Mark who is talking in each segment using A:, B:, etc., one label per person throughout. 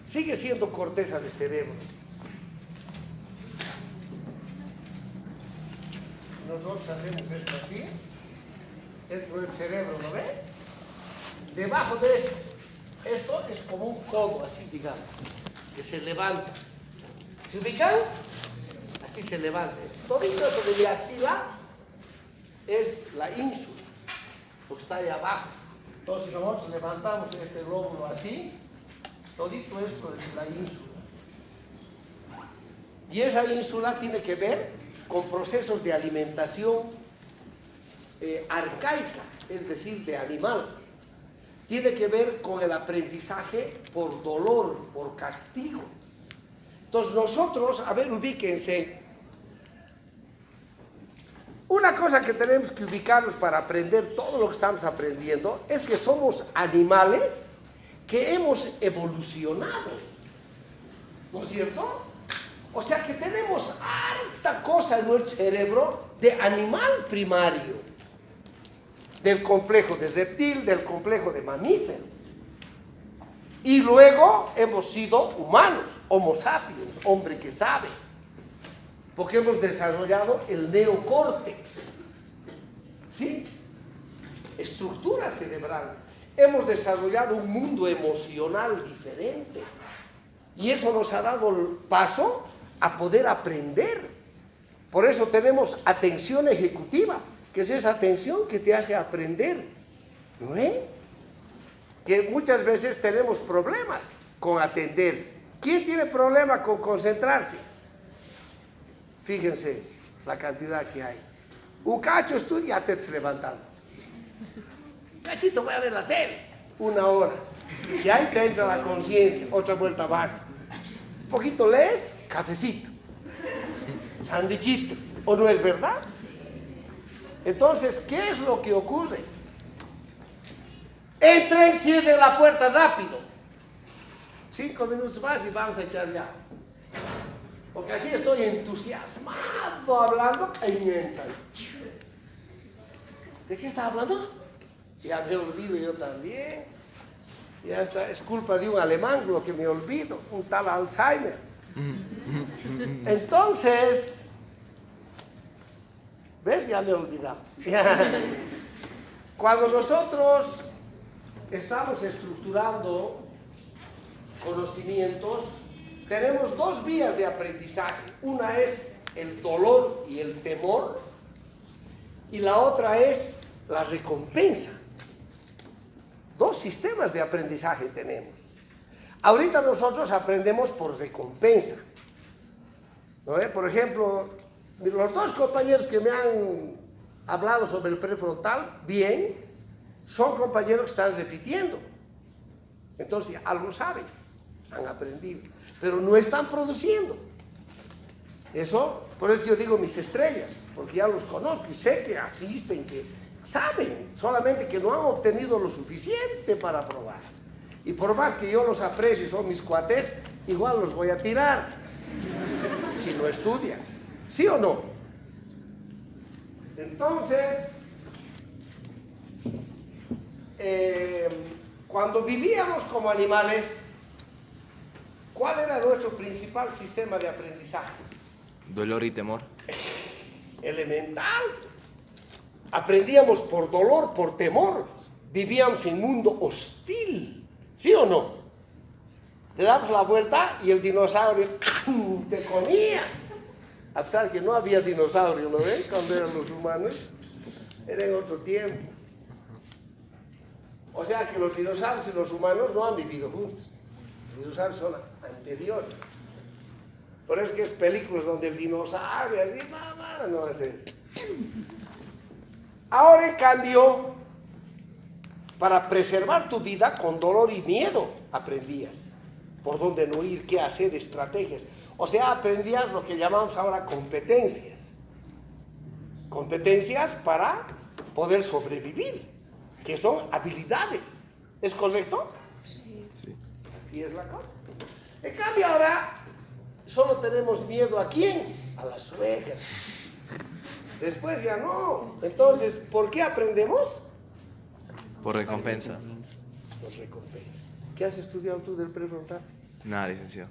A: sigue siendo corteza de cerebro. Nosotros hacemos esto así. Esto es el cerebro, ¿no ve? Debajo de esto es como un codo, así digamos, que se levanta. ¿Se ubican? Así se levanta. Todo esto de mi axila es la ínsula, porque está ahí abajo. Entonces nosotros levantamos este lóbulo así, todito esto es la ínsula. Y esa ínsula tiene que ver con procesos de alimentación arcaica, es decir, de animal. Tiene que ver con el aprendizaje por dolor, por castigo. Entonces nosotros, a ver, ubíquense. Una cosa que tenemos que ubicarnos para aprender todo lo que estamos aprendiendo es que somos animales que hemos evolucionado, ¿no es cierto? O sea que tenemos harta cosa en nuestro cerebro de animal primario, del complejo de reptil, del complejo de mamífero. Y luego hemos sido humanos, Homo sapiens, hombre que sabe, porque hemos desarrollado el neocórtex, ¿sí? Estructuras cerebrales. Hemos desarrollado un mundo emocional diferente. Y eso nos ha dado el paso a poder aprender. Por eso tenemos atención ejecutiva, que es esa atención que te hace aprender, ¿no es? Que muchas veces tenemos problemas con atender. ¿Quién tiene problema con concentrarse? Fíjense la cantidad que hay. Un cacho estudia, te estás levantando. Cachito, voy a ver la tele. 1 hora. Y ahí te entra la conciencia. Otra vuelta vas. Un poquito lees, cafecito. Sandichito. ¿O no es verdad? Entonces, ¿qué es lo que ocurre? Entren, cierren la puerta rápido. 5 minutos más y vamos a echar ya. Porque así estoy entusiasmado hablando y me entran. ¿De qué estaba hablando? Ya me olvido yo también. Ya está, es culpa de un alemán lo que me olvido, un tal Alzheimer. Entonces, ¿ves? Ya me he olvidado. Cuando nosotros estamos estructurando conocimientos, tenemos 2 vías de aprendizaje. Una es el dolor y el temor, y la otra es la recompensa. 2 sistemas de aprendizaje tenemos. Ahorita nosotros aprendemos por recompensa, ¿no? Por ejemplo, los 2 compañeros que me han hablado sobre el prefrontal, bien, son compañeros que están repitiendo. Entonces, algo saben, han aprendido, pero no están produciendo. Eso, por eso yo digo mis estrellas, porque ya los conozco y sé que asisten, que saben, solamente que no han obtenido lo suficiente para probar. Y por más que yo los aprecie, son mis cuates, igual los voy a tirar si no estudian. ¿Sí o no? Entonces, cuando vivíamos como animales, ¿cuál era nuestro principal sistema de aprendizaje?
B: Dolor y temor.
A: Elemental. Aprendíamos por dolor, por temor. Vivíamos en un mundo hostil. ¿Sí o no? Te dabas la vuelta y el dinosaurio te comía. A pesar que no había dinosaurio, ¿no ven? Cuando eran los humanos. Era en otro tiempo. O sea que los dinosaurios y los humanos no han vivido juntos. Los dinosaurios son anteriores. Por eso que es películas donde el dinosaurio así, mamá, no es eso. Ahora, en cambio, para preservar tu vida con dolor y miedo, aprendías por dónde no ir, qué hacer, estrategias. O sea, aprendías lo que llamamos ahora competencias. Competencias para poder sobrevivir, que son habilidades. ¿Es correcto?
B: Sí.
A: Así es la cosa. En cambio, ahora solo tenemos miedo ¿a quién? A la suegra. Después ya no. Entonces, ¿por qué aprendemos?
B: Por recompensa.
A: Por recompensa. ¿Qué has estudiado tú del prefrontal?
B: Nada, licenciado.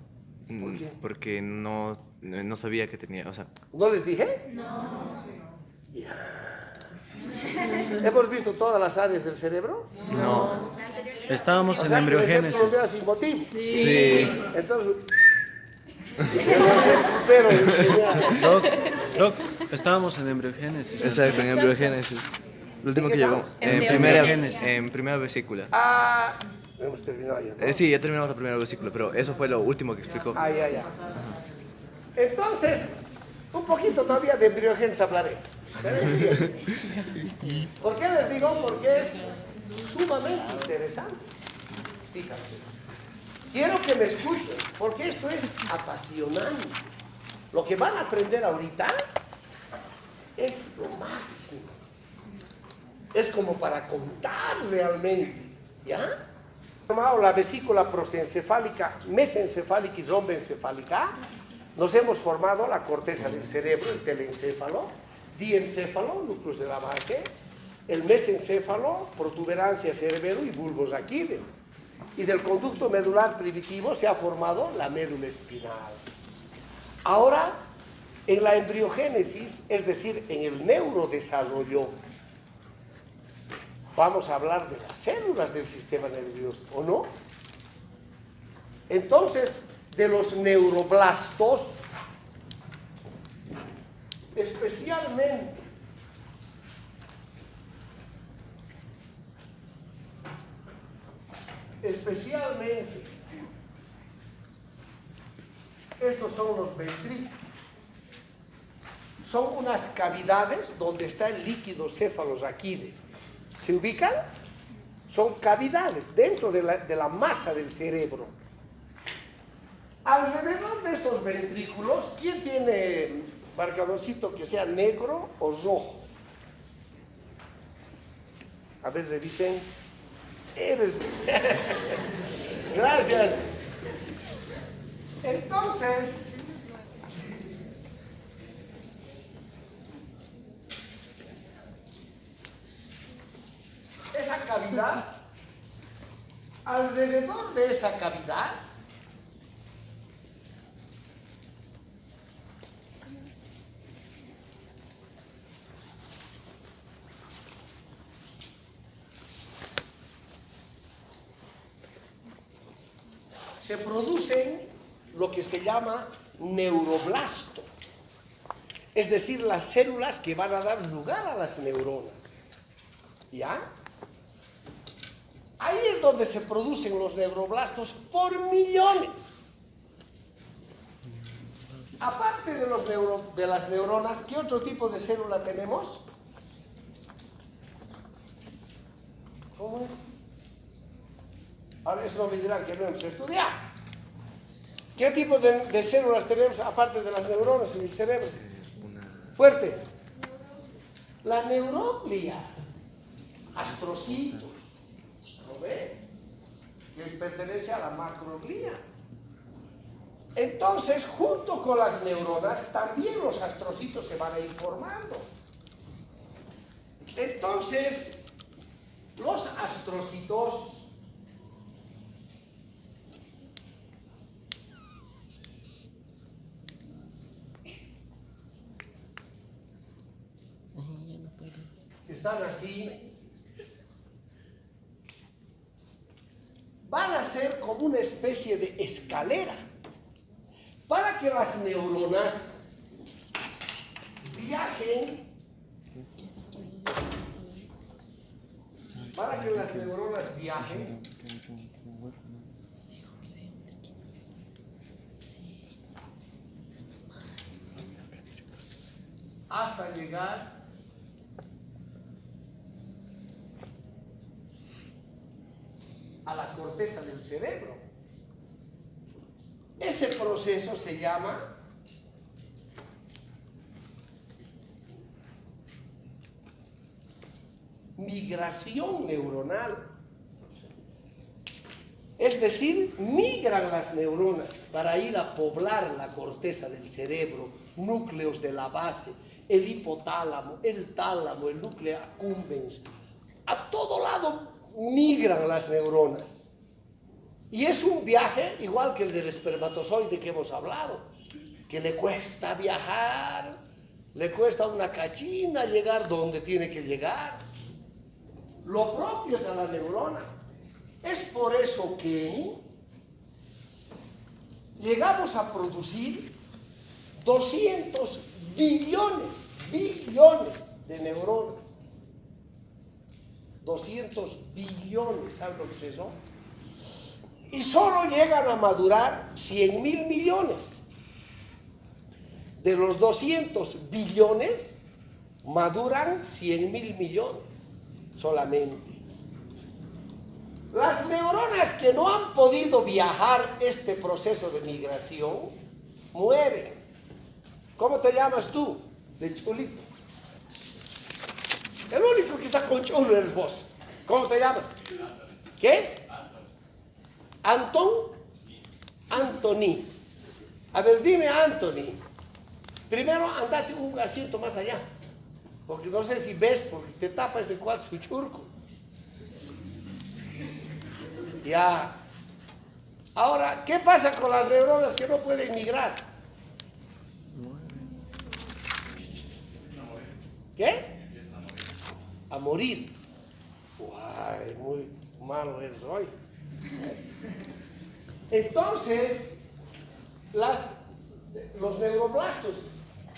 A: ¿Por qué?
B: Porque no sabía que tenía, o sea,
A: ¿No les dije? Ya. ¿Hemos visto todas las áreas del cerebro?
B: no.
C: Estábamos
A: O
C: en
A: sea, que debe ser
C: embriogénesis.
A: colombiana sin motivo.
B: Sí.
A: Entonces, pero
C: Doc, estábamos en embriogénesis.
B: Exacto, en embriogénesis. Lo último que llegamos. En primera vesícula.
A: hemos terminado ya, ¿no?
B: Sí, ya terminamos la primera vesícula, pero eso fue lo último que explicó.
A: Ya. Entonces, un poquito todavía de embriogénesis hablaré. ¿Por qué les digo? Porque es sumamente interesante. Fíjense. Quiero que me escuchen, porque esto es apasionante. Lo que van a aprender ahorita es lo máximo. Es como para contar realmente, ¿ya? Formado la vesícula prosencefálica, mesencefálica y rombencefálica, nos hemos formado la corteza del cerebro, el telencéfalo, diencéfalo, núcleos de la base, el mesencéfalo, protuberancia cerebelo y bulbos raquídeo. Y del conducto medular primitivo se ha formado la médula espinal. Ahora, en la embriogénesis, es decir, en el neurodesarrollo, vamos a hablar de las células del sistema nervioso, ¿o no? Entonces, de los neuroblastos, especialmente estos son los ventrículos. Son unas cavidades donde está el líquido cefalorraquídeo. ¿Se ubican? Son cavidades dentro de la masa del cerebro. Alrededor de estos ventrículos, ¿quién tiene marcadorcito que sea negro o rojo? A ver, revisen. Gracias. Entonces, esa cavidad, alrededor de esa cavidad, se producen lo que se llama neuroblasto, es decir, las células que van a dar lugar a las neuronas. ¿Ya? Ahí es donde se producen los neuroblastos por millones. Aparte de las neuronas, ¿qué otro tipo de célula tenemos? ¿Cómo es? Ahora eso no me dirán que no hemos estudiado. ¿Qué tipo de células tenemos aparte de las neuronas en el cerebro? Fuerte. La neuroglia. Astrocitos. ¿Lo ve? Que pertenece a la macroglía. Entonces, junto con las neuronas, también los astrocitos se van a ir formando. Entonces, los astrocitos están así, van a ser como una especie de escalera para que las neuronas viajen, hasta llegar a la corteza del cerebro. Ese proceso se llama migración neuronal. Es decir, migran las neuronas para ir a poblar la corteza del cerebro, núcleos de la base, el hipotálamo, el tálamo, el núcleo accumbens. A todo lado migran las neuronas. Y es un viaje igual que el del espermatozoide que hemos hablado, que le cuesta viajar, le cuesta una cachina llegar donde tiene que llegar. Lo propio es a la neurona. Es por eso que llegamos a producir 200 billones de neuronas. 200 billones, ¿sabes lo que es eso? Y solo llegan a madurar 100.000 millones. De los 200 billones, maduran 100.000 millones solamente. Las neuronas que no han podido viajar este proceso de migración, mueren. ¿Cómo te llamas tú? De chulito. El único que está con chulo eres vos. ¿Cómo te llamas? ¿Qué? ¿Antón? Anthony. A ver, dime Anthony. Primero andate un asiento más allá. Porque no sé si ves, porque te tapa este cuadro su churco. Ya. Ahora, ¿qué pasa con las neuronas que no pueden migrar? ¿Qué? A morir. Guay, muy malo eres hoy. Entonces, los neuroblastos,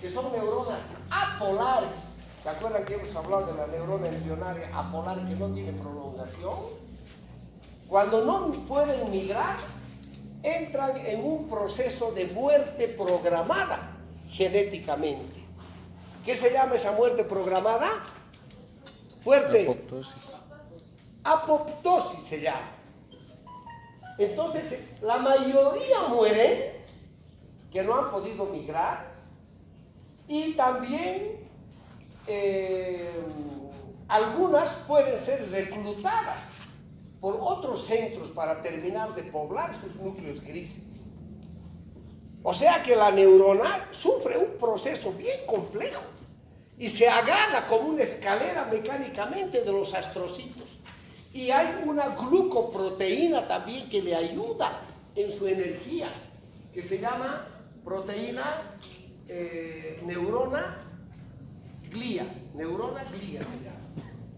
A: que son neuronas apolares, ¿se acuerdan que hemos hablado de la neurona embrionaria apolar que no tiene prolongación? Cuando no pueden migrar, entran en un proceso de muerte programada genéticamente. ¿Qué se llama esa muerte programada? Fuerte.
C: Apoptosis.
A: Apoptosis se llama. Entonces, la mayoría mueren que no han podido migrar y también algunas pueden ser reclutadas por otros centros para terminar de poblar sus núcleos grises. O sea que la neurona sufre un proceso bien complejo y se agarra como una escalera mecánicamente de los astrocitos. Y hay una glucoproteína también que le ayuda en su energía, que se llama proteína neurona glía se llama.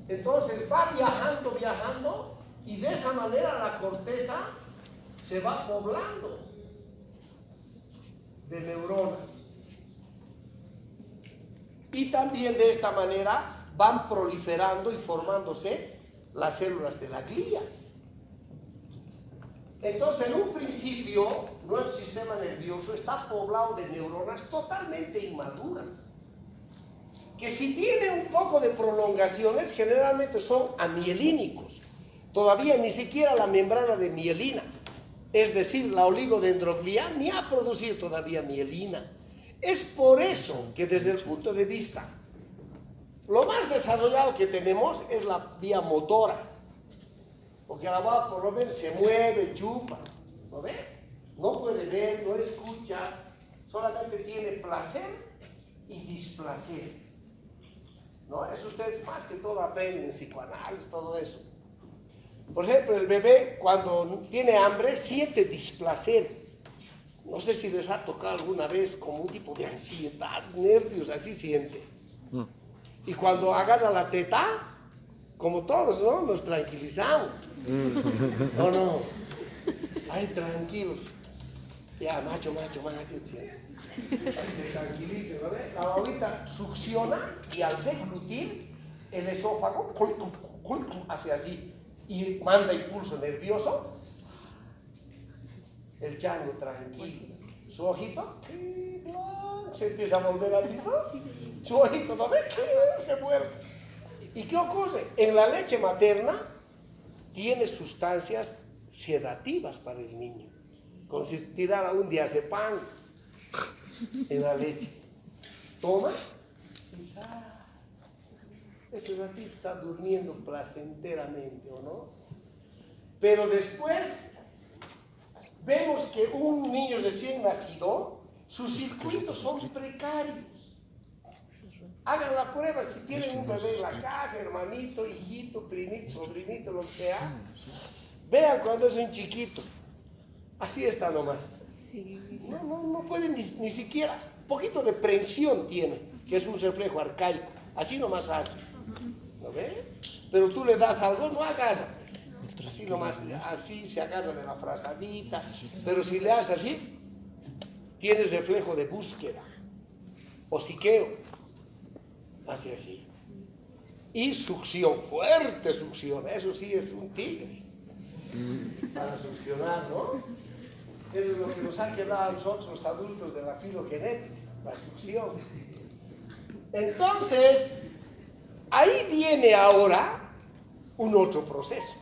A: Entonces va viajando y de esa manera la corteza se va poblando de neuronas. Y también de esta manera van proliferando y formándose las células de la glía. Entonces, en un principio, nuestro sistema nervioso está poblado de neuronas totalmente inmaduras, que si tienen un poco de prolongaciones, generalmente son amielínicos. Todavía ni siquiera la membrana de mielina, es decir, la oligodendroglía, ni ha producido todavía mielina. Es por eso que desde el punto de vista, lo más desarrollado que tenemos es la vía motora, porque la guagua por lo menos se mueve, chupa, ¿no ve? No puede ver, no escucha, solamente tiene placer y displacer, ¿no? Eso ustedes más que todo aprenden, psicoanálisis, todo eso. Por ejemplo, el bebé cuando tiene hambre siente displacer. No sé si les ha tocado alguna vez como un tipo de ansiedad, nervios, así siente. Y cuando agarra la teta, como todos, ¿no? Nos tranquilizamos. No. Ay, tranquilos. Ya, macho. Se tranquilice, ¿no? La babita succiona y al deglutir, el esófago hace así y manda impulso nervioso. El chango tranquilo. Su ojito se empieza a volver al mismo. Su ojito, ¿no ve? Se muerde. ¿Y qué ocurre? En la leche materna tiene sustancias sedativas para el niño. Consistirá un diazepam en la leche. Toma y ese ratito está durmiendo placenteramente, ¿o no? Pero después vemos que un niño recién nacido, sus circuitos son precarios. Hagan la prueba si tienen un bebé en la casa, hermanito, hijito, primito, sobrinito, lo que sea. Vean cuando es un chiquito. Así está nomás.
D: Sí.
A: No puede ni siquiera, poquito de prensión tiene, que es un reflejo arcaico. Así nomás hace. ¿No ve? Pero tú le das algo, no agarra, pues. Así nomás, así se agarra de la frazadita. Pero si le haces así, tienes reflejo de búsqueda. O siqueo. Hace así. Y succión, fuerte succión. Eso sí es un tigre. Para succionar, ¿no? Eso es lo que nos ha quedado a nosotros los adultos de la filogenética, la succión. Entonces, ahí viene ahora un otro proceso,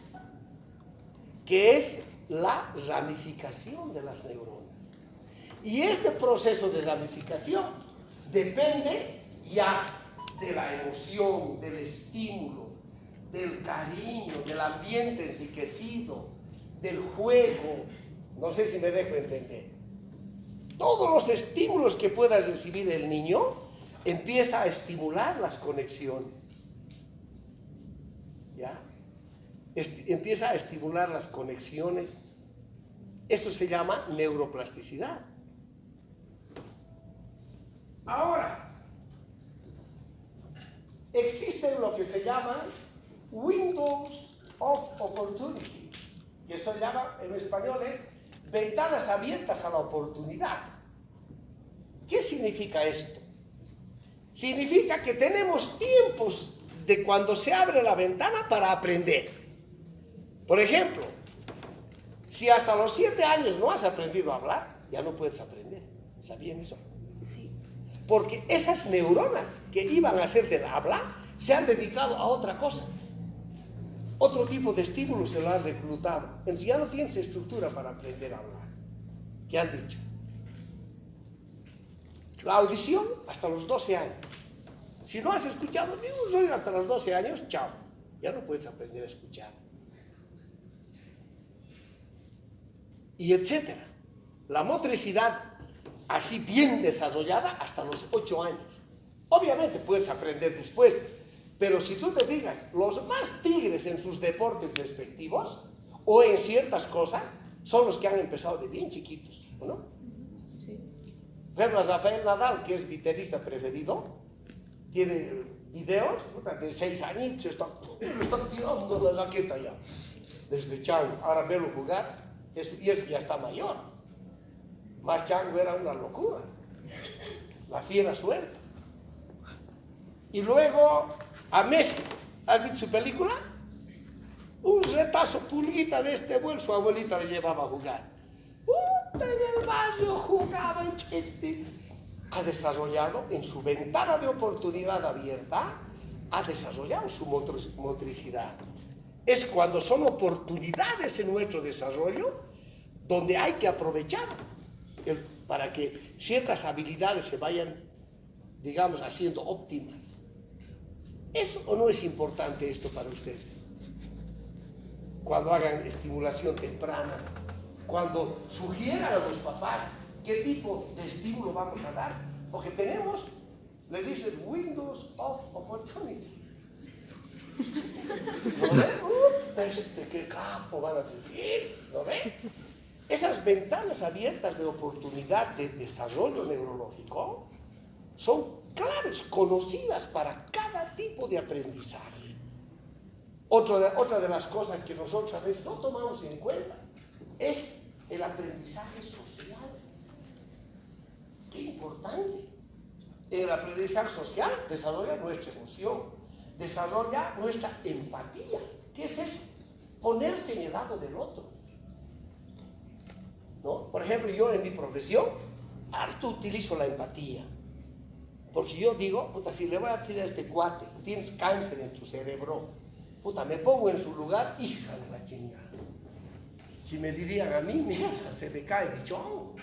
A: que es la ramificación de las neuronas. Y este proceso de ramificación depende ya de la emoción, del estímulo, del cariño, del ambiente enriquecido, del juego. No sé si me dejo entender. Todos los estímulos que pueda recibir el niño empieza a estimular las conexiones. ¿Ya? Empieza a estimular las conexiones. Eso se llama neuroplasticidad. Ahora, existen lo que se llaman windows of opportunity, que eso llama en español es ventanas abiertas a la oportunidad. ¿Qué significa esto? Significa que tenemos tiempos de cuando se abre la ventana para aprender. Por ejemplo, si hasta los 7 años no has aprendido a hablar, ya no puedes aprender. ¿Sabían eso?
D: Sí.
A: Porque esas neuronas que iban a hacer del habla se han dedicado a otra cosa. Otro tipo de estímulo se lo has reclutado. Entonces ya no tienes estructura para aprender a hablar. ¿Qué han dicho? La audición hasta los 12 años. Si no has escuchado ni un ruido hasta los 12 años, chao. Ya no puedes aprender a escuchar. Y etcétera. La motricidad así bien desarrollada hasta los 8 años. Obviamente puedes aprender después, pero si tú te fijas, los más tigres en sus deportes respectivos o en ciertas cosas son los que han empezado de bien chiquitos, ¿no?
D: Sí.
A: Por ejemplo, Rafael Nadal, que es mi tenista preferido, tiene videos de 6 añitos, le están tirando la raqueta ya, desde chango. Ahora verlo jugar, y eso ya está mayor. Más chango era una locura, la fiera suelta. Y luego a Messi, ¿has visto su película? Un retazo pulguita de este vuelo, su abuelita le llevaba a jugar. En el barrio jugaba en chiste. Ha desarrollado en su ventana de oportunidad abierta, ha desarrollado su motricidad. Es cuando son oportunidades en nuestro desarrollo donde hay que aprovechar para que ciertas habilidades se vayan, digamos, haciendo óptimas. ¿Es o no es importante esto para ustedes? Cuando hagan estimulación temprana, cuando sugieran a los papás qué tipo de estímulo vamos a dar, porque tenemos, le dices, windows of opportunity. ¿No ven? ¿Qué campo van a decir? ¿No ven? Esas ventanas abiertas de oportunidad de desarrollo neurológico son claves, conocidas para cada tipo de aprendizaje. Otra de las cosas que nosotros a veces no tomamos en cuenta es el aprendizaje social. Qué importante. El aprendizaje social desarrolla nuestra emoción, desarrolla nuestra empatía. ¿Qué es eso? Ponerse en el lado del otro. ¿No? Por ejemplo, yo en mi profesión harto utilizo la empatía. Porque yo digo, puta, si le voy a decir a este cuate, tienes cáncer en tu cerebro, puta, me pongo en su lugar, hija de la chingada. Si me dirían a mí, mira, se me cae el bichón.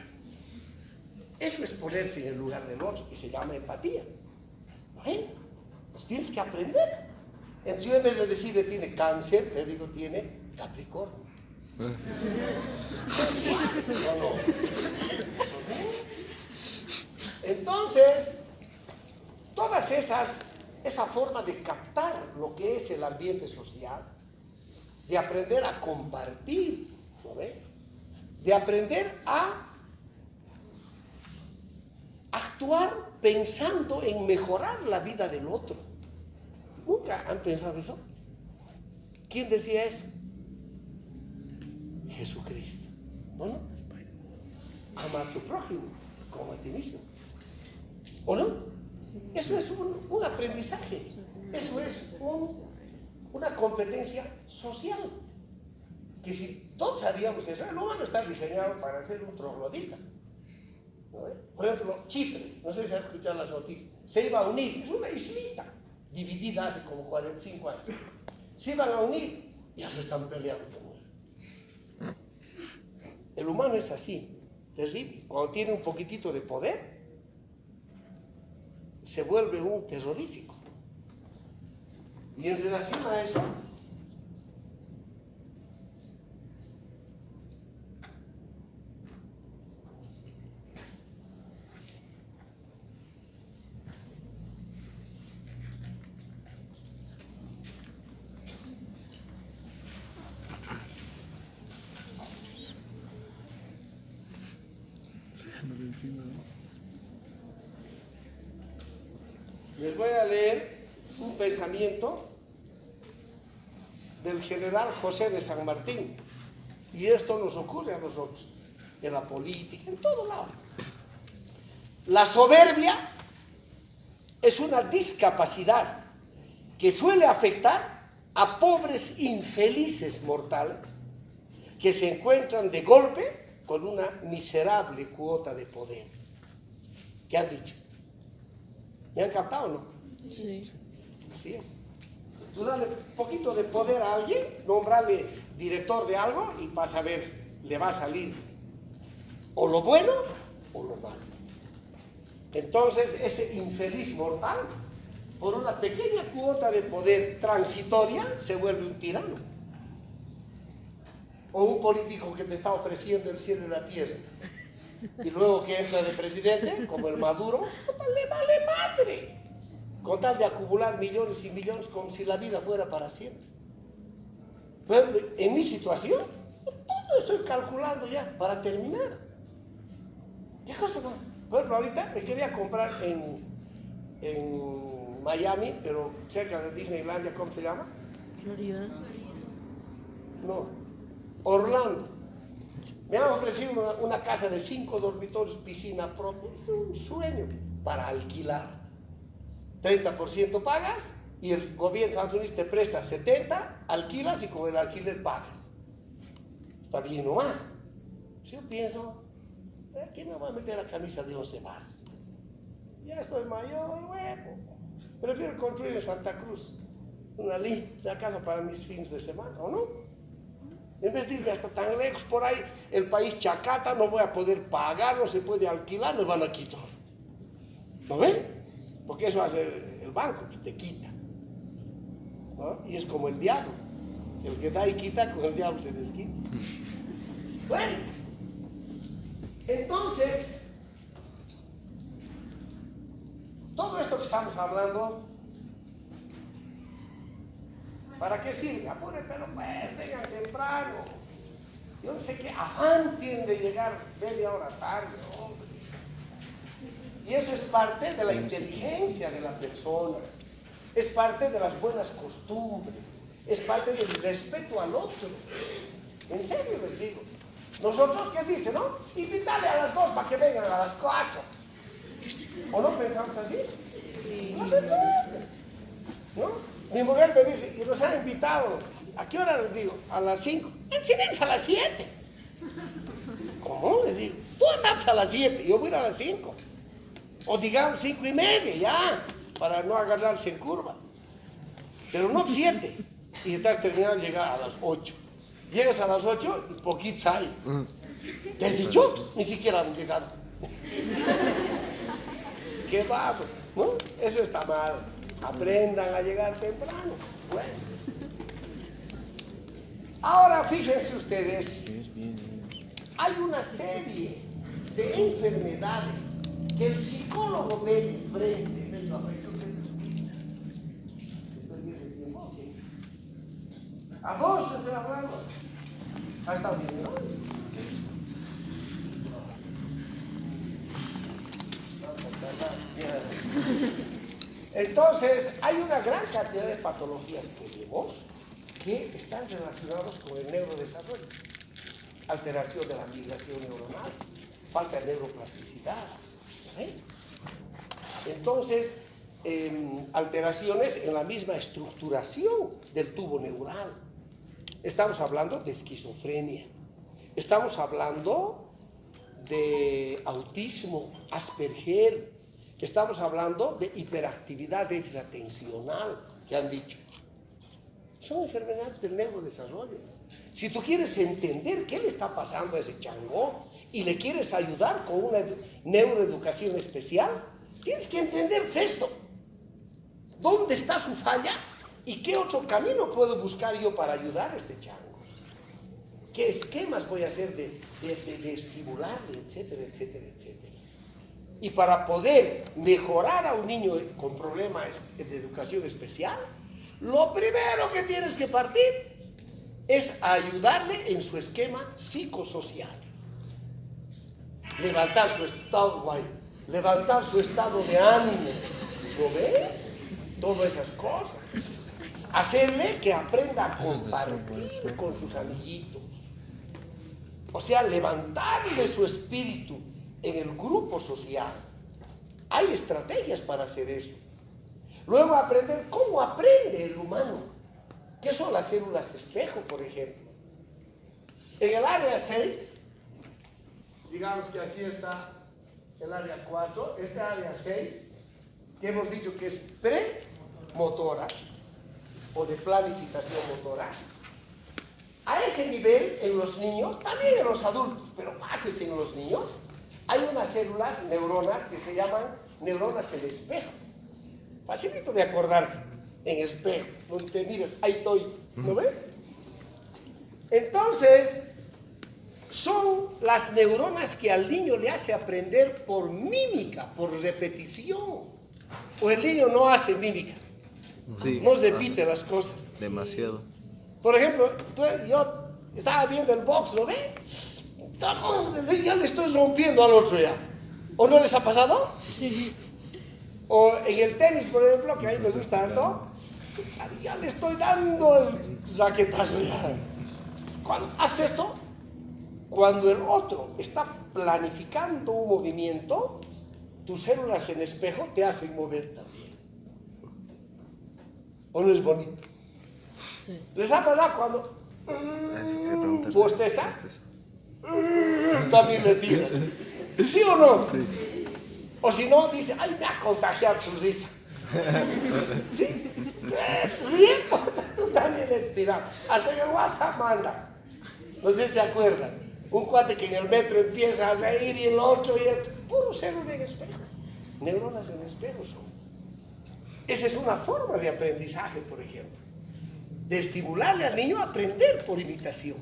A: Eso es ponerse en el lugar del otro y se llama empatía. ¿No? Pues tienes que aprender. Entonces yo en vez de decirle tiene cáncer, te digo tiene Capricornio. No. Entonces, esa forma de captar lo que es el ambiente social, de aprender a compartir, ¿no ve? de aprender a actuar pensando en mejorar la vida del otro. ¿Nunca han pensado eso? ¿Quién decía eso? Jesucristo. ¿O no? Ama a tu prójimo como a ti mismo. ¿O no? Eso es un aprendizaje. Eso es una competencia social. Que si todos haríamos eso, el humano está diseñado para ser un troglodita. ¿No? Por ejemplo, Chipre, no sé si han escuchado las noticias, se iba a unir, es una islita dividida hace como 45 años. Se iban a unir y ya se están peleando. El humano es así, terrible. Cuando tiene un poquitito de poder, se vuelve un terrorífico. Y en relación a eso, les voy a leer un pensamiento del general José de San Martín. Y esto nos ocurre a nosotros, en la política, en todo lado. La soberbia es una discapacidad que suele afectar a pobres infelices mortales que se encuentran de golpe con una miserable cuota de poder. ¿Qué han dicho? ¿Me han captado o no?
D: Sí.
A: Así es. Tú dale un poquito de poder a alguien, nombrarle director de algo y vas a ver, le va a salir o lo bueno o lo malo. Entonces, ese infeliz mortal, por una pequeña cuota de poder transitoria, se vuelve un tirano. O un político que te está ofreciendo el cielo y la tierra. Y luego que entra de presidente, como el Maduro, le vale madre. Con tal de acumular millones y millones como si la vida fuera para siempre. Pero en mi situación, todo estoy calculando ya para terminar. ¿Qué cosa más? Por ejemplo, ahorita me quería comprar en Miami, pero cerca de Disneylandia, ¿cómo se llama?
D: Florida.
A: No, Orlando. Me han ofrecido una casa de 5 dormitorios, piscina propia. Es un sueño para alquilar. 30% pagas y el gobierno de Estados Unidos te presta 70%, alquilas y con el alquiler pagas. Está bien nomás. Si yo pienso, aquí me voy a meter la camisa de 11 varas. Ya estoy mayor, huevo. Prefiero construir en Santa Cruz una linda casa para mis fines de semana, ¿o no? En vez de irme hasta tan lejos por ahí, el país chacata, no voy a poder pagar, no se puede alquilar, me van a quitar. ¿No ven? Porque eso hace el banco, pues te quita. ¿No? Y es como el diablo. El que da y quita, con el diablo se desquita. Bueno, entonces, todo esto que estamos hablando, ¿para qué sirve? Apure, pero pues, vengan temprano. Yo no sé qué afán tienen de llegar media hora tarde, hombre. Y eso es parte de la inteligencia de la persona, es parte de las buenas costumbres, es parte del respeto al otro. En serio les digo. Nosotros, ¿qué dicen, no? Invítale a las 2 para que vengan a las 4. ¿O no pensamos así? Sí, no, ¿no? Mi mujer me dice, y nos han invitado, ¿a qué hora les digo? A las 5. Enseñemos a las 7. ¿Cómo? Les digo, tú andas a las 7, yo voy a ir a las 5. O digamos 5:30, ya, para no agarrarse en curva. Pero no 7. Y estás terminando de llegar a las 8. Llegas a las 8 y poquitos hay. ¿Te he dicho? Ni siquiera han llegado. Qué vago, ¿no? Eso está mal. Aprendan a llegar temprano. Bueno. Ahora fíjense ustedes, hay una serie de enfermedades que el psicólogo ve de frente. A vos estoy hablando. ¿Ha estado bien, no? Entonces, hay una gran cantidad de patologías que vemos que están relacionadas con el neurodesarrollo. Alteración de la migración neuronal, falta de neuroplasticidad. Entonces, alteraciones en la misma estructuración del tubo neural. Estamos hablando de esquizofrenia. Estamos hablando de autismo, Asperger. Estamos hablando de hiperactividad déficit atencional, que han dicho. Son enfermedades del neurodesarrollo. Si tú quieres entender qué le está pasando a ese chango y le quieres ayudar con una neuroeducación especial, tienes que entender esto. ¿Dónde está su falla? ¿Y qué otro camino puedo buscar yo para ayudar a este chango? ¿Qué esquemas voy a hacer de estimularle, etcétera, etcétera, etcétera? Y para poder mejorar a un niño con problemas de educación especial, lo primero que tienes que partir es ayudarle en su esquema psicosocial. Levantar su estado, levantar su estado de ánimo. ¿Lo ve? Todas esas cosas. Hacerle que aprenda a compartir con sus amiguitos. O sea, levantarle su espíritu en el grupo social. Hay estrategias para hacer eso. Luego aprender cómo aprende el humano. ¿Qué son las células espejo, por ejemplo? En el área 6, digamos que aquí está el área 4, este área 6, que hemos dicho que es premotora o de planificación motora. A ese nivel, en los niños, también en los adultos, pero más es en los niños, hay unas células, neuronas, que se llaman neuronas en espejo. Facilito de acordarse, en espejo, donde te miras, ahí estoy, ¿no ves? Entonces, son las neuronas que al niño le hace aprender por mímica, por repetición. O el niño no hace mímica, sí, no repite las cosas.
B: Demasiado.
A: Por ejemplo, yo estaba viendo el box, ¿lo ve? Ya le estoy rompiendo al otro ya. ¿O no les ha pasado? Sí. O en el tenis, por ejemplo, que a mí me gusta tanto, ya le estoy dando el raquetazo ya. Cuando haces esto, cuando el otro está planificando un movimiento, tus células en espejo te hacen mover también. ¿O no es bonito? Sí. ¿Les ha pasado cuando bostezas? También le tiras. ¿Sí o no? Sí. O si no, dice, ay, me ha contagiado su risa. ¿Sí? Sí, tú también le estiras. Hasta en el WhatsApp manda. No sé si se acuerdan. Un cuate que en el metro empieza a reír y el otro y el... Puro célula en espejo. Neuronas en espejo son. Esa es una forma de aprendizaje, por ejemplo. De estimularle al niño a aprender por imitación.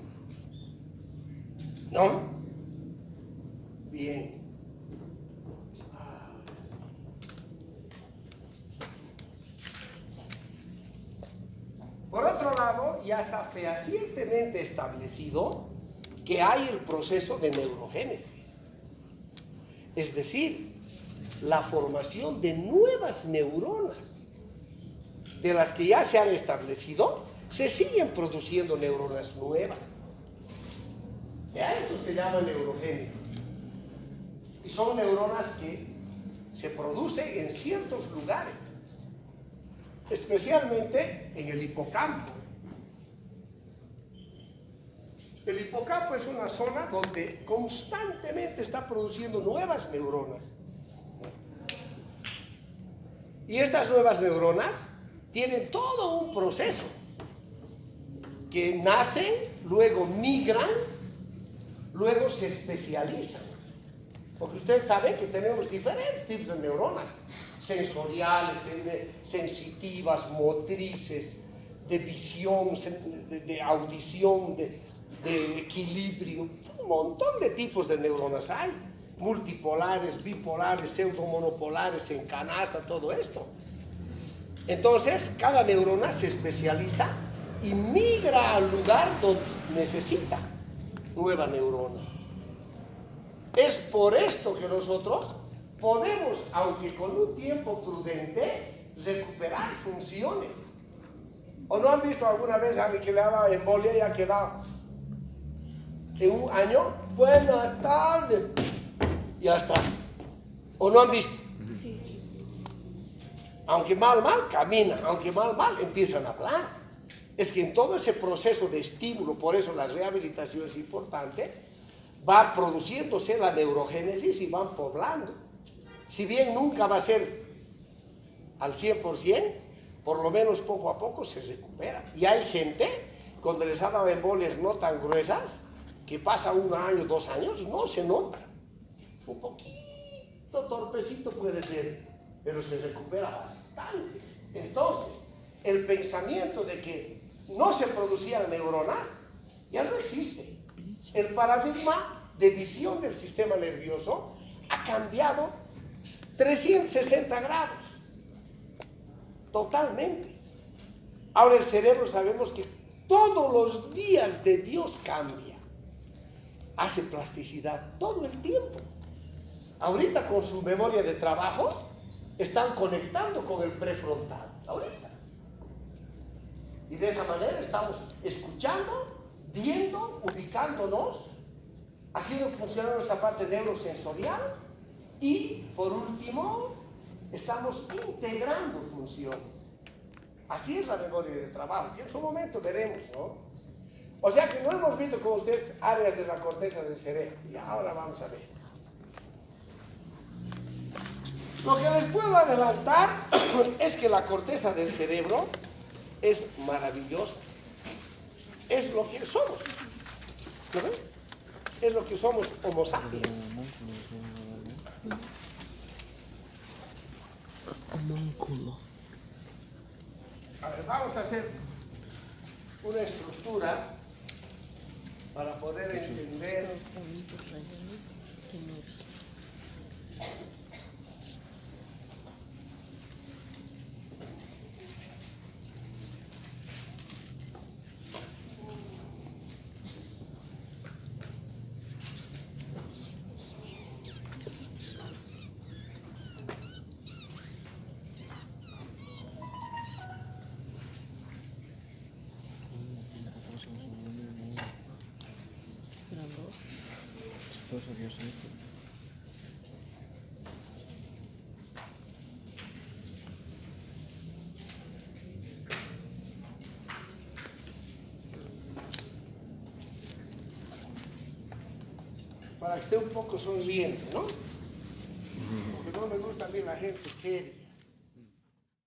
A: ¿No? Bien. Por otro lado, ya está fehacientemente establecido que hay el proceso de neurogénesis. Es decir, la formación de nuevas neuronas. De las que ya se han establecido, se siguen produciendo neuronas nuevas. Ya esto se llama neurogénesis. Y son neuronas que se producen en ciertos lugares, especialmente en el hipocampo. El hipocampo es una zona donde constantemente está produciendo nuevas neuronas. Y estas nuevas neuronas tienen todo un proceso que nacen, luego migran, luego se especializan. Porque ustedes saben que tenemos diferentes tipos de neuronas, sensoriales, sensitivas, motrices, de visión, de audición, de equilibrio. Un montón de tipos de neuronas hay. Multipolares, bipolares, pseudomonopolares, en canasta, todo esto. Entonces, cada neurona se especializa y migra al lugar donde necesita nueva neurona. Es por esto que nosotros podemos, aunque con un tiempo prudente, recuperar funciones. ¿O no han visto alguna vez a alguien que le ha dado embolia y ha quedado en un año? Buena tarde. Ya está. ¿O no han visto? Sí. Aunque mal, camina. Aunque mal, empiezan a hablar. Es que en todo ese proceso de estímulo, por eso la rehabilitación es importante, va produciéndose la neurogénesis y van poblando. Si bien nunca va a ser al 100%, por lo menos poco a poco se recupera. Y hay gente, cuando les ha dado embolias no tan gruesas, que pasa 1 año, 2 años, no se nota. Un poquito torpecito puede ser, pero se recupera bastante. Entonces, el pensamiento de que no se producían neuronas ya no existe. El paradigma de visión del sistema nervioso ha cambiado 360 grados. Totalmente. Ahora el cerebro sabemos que todos los días de Dios cambia. Hace plasticidad todo el tiempo. Ahorita con su memoria de trabajo están conectando con el prefrontal. Ahorita. Y de esa manera estamos escuchando, viendo, ubicándonos, haciendo funcionar nuestra parte neurosensorial y, por último, estamos integrando funciones. Así es la memoria de trabajo, que en su momento veremos, ¿no? O sea que no hemos visto con ustedes áreas de la corteza del cerebro. Y ahora vamos a ver. Lo que les puedo adelantar es que la corteza del cerebro es maravillosa. Es lo que somos. ¿No ven? Es lo que somos Homo sapiens.
D: Homúnculo.
A: A ver, vamos a hacer una estructura para poder entender. Para que esté un poco sonriente, ¿no? Porque no me gusta a mí la gente seria.